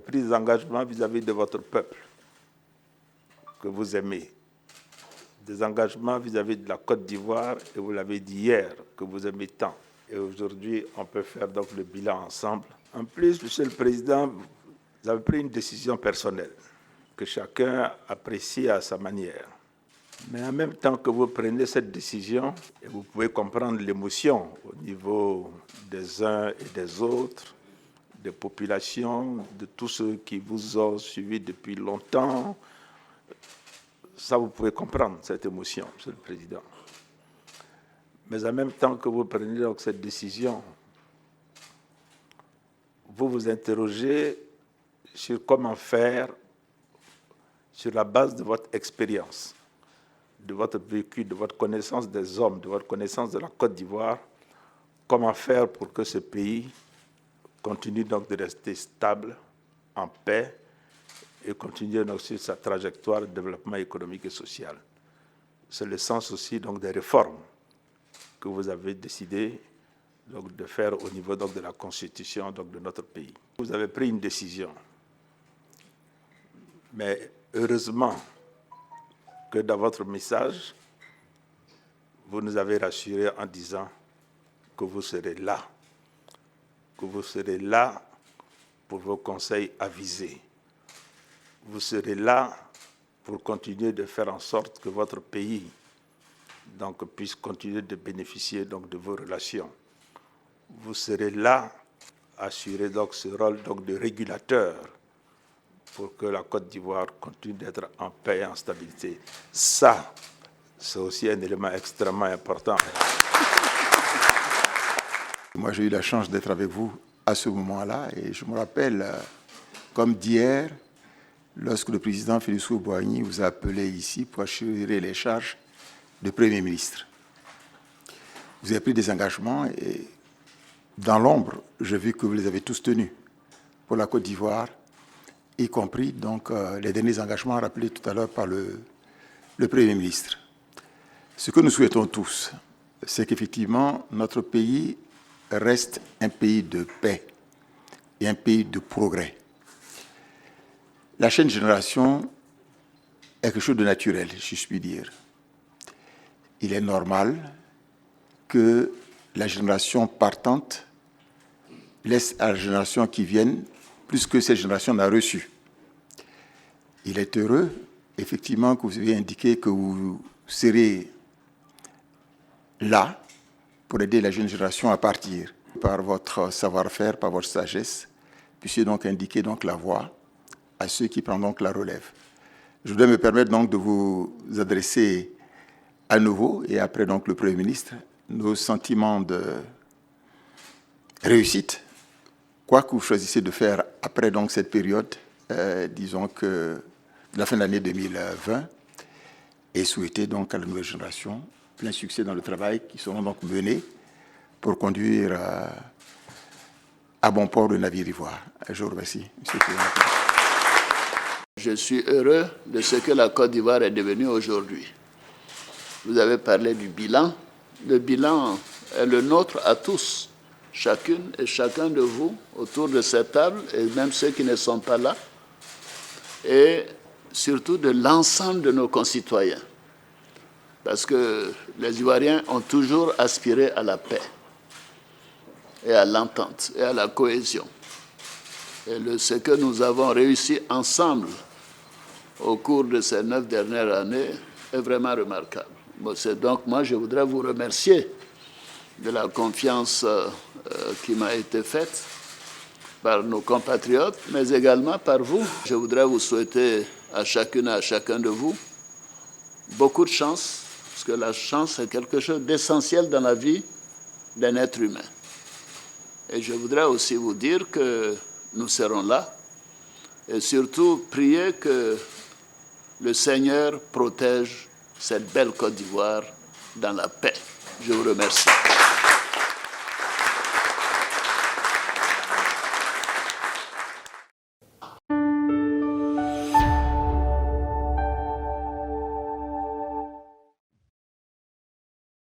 pris des engagements vis-à-vis de votre peuple que vous aimez, des engagements vis-à-vis de la Côte d'Ivoire, et vous l'avez dit hier, que vous aimez tant. Et aujourd'hui, on peut faire donc le bilan ensemble. En plus, Monsieur le Président, vous avez pris une décision personnelle que chacun apprécie à sa manière. Mais en même temps que vous prenez cette décision, et vous pouvez comprendre l'émotion au niveau des uns et des autres, des populations, de tous ceux qui vous ont suivi depuis longtemps, ça vous pouvez comprendre cette émotion, Monsieur le Président. Mais en même temps que vous prenez donc cette décision, vous vous interrogez sur comment faire sur la base de votre expérience, de votre vécu, de votre connaissance des hommes, de votre connaissance de la Côte d'Ivoire, comment faire pour que ce pays continue donc de rester stable, en paix, et continue donc sur sa trajectoire de développement économique et social. C'est le sens aussi donc des réformes que vous avez décidé donc de faire au niveau donc de la Constitution donc de notre pays. Vous avez pris une décision, mais heureusement que dans votre message, vous nous avez rassurés en disant que vous serez là pour vos conseils avisés. Vous serez là pour continuer de faire en sorte que votre pays donc, puisse continuer de bénéficier donc, de vos relations. Vous serez là à assurer donc, ce rôle donc, de régulateur pour que la Côte d'Ivoire continue d'être en paix et en stabilité. Ça, c'est aussi un élément extrêmement important. Moi, j'ai eu la chance d'être avec vous à ce moment-là et je me rappelle, comme d'hier, lorsque le président Félix Houphouët-Boigny vous a appelé ici pour assurer les charges de Premier ministre. Vous avez pris des engagements et dans l'ombre, j'ai vu que vous les avez tous tenus pour la Côte d'Ivoire, y compris donc, les derniers engagements rappelés tout à l'heure par le Premier ministre. Ce que nous souhaitons tous, c'est qu'effectivement notre pays reste un pays de paix et un pays de progrès. La jeune génération est quelque chose de naturel, si je puis dire. Il est normal que la génération partante laisse à la génération qui vient plus que cette génération n'a reçu. Il est heureux, effectivement, que vous ayez indiqué que vous serez là pour aider la jeune génération à partir. Par votre savoir-faire, par votre sagesse, puissiez donc indiquer donc la voie à ceux qui prennent donc la relève. Je voudrais me permettre donc de vous adresser à nouveau, et après donc le Premier ministre, nos sentiments de réussite, quoi que vous choisissez de faire après donc cette période, disons que de la fin de l'année 2020, et souhaiter donc à la nouvelle génération plein succès dans le travail qui seront donc menés pour conduire à bon port le navire ivoire. Je vous remercie, Monsieur le Président. Je suis heureux de ce que la Côte d'Ivoire est devenue aujourd'hui. Vous avez parlé du bilan. Le bilan est le nôtre à tous, chacune et chacun de vous autour de cette table, et même ceux qui ne sont pas là, et surtout de l'ensemble de nos concitoyens. Parce que les Ivoiriens ont toujours aspiré à la paix, et à l'entente, et à la cohésion. Et ce que nous avons réussi ensemble au cours de ces 9 dernières années est vraiment remarquable. Donc moi, je voudrais vous remercier de la confiance qui m'a été faite par nos compatriotes, mais également par vous. Je voudrais vous souhaiter à chacune et à chacun de vous beaucoup de chance, parce que la chance est quelque chose d'essentiel dans la vie d'un être humain. Et je voudrais aussi vous dire que nous serons là, et surtout prier que le Seigneur protège cette belle Côte d'Ivoire dans la paix. Je vous remercie.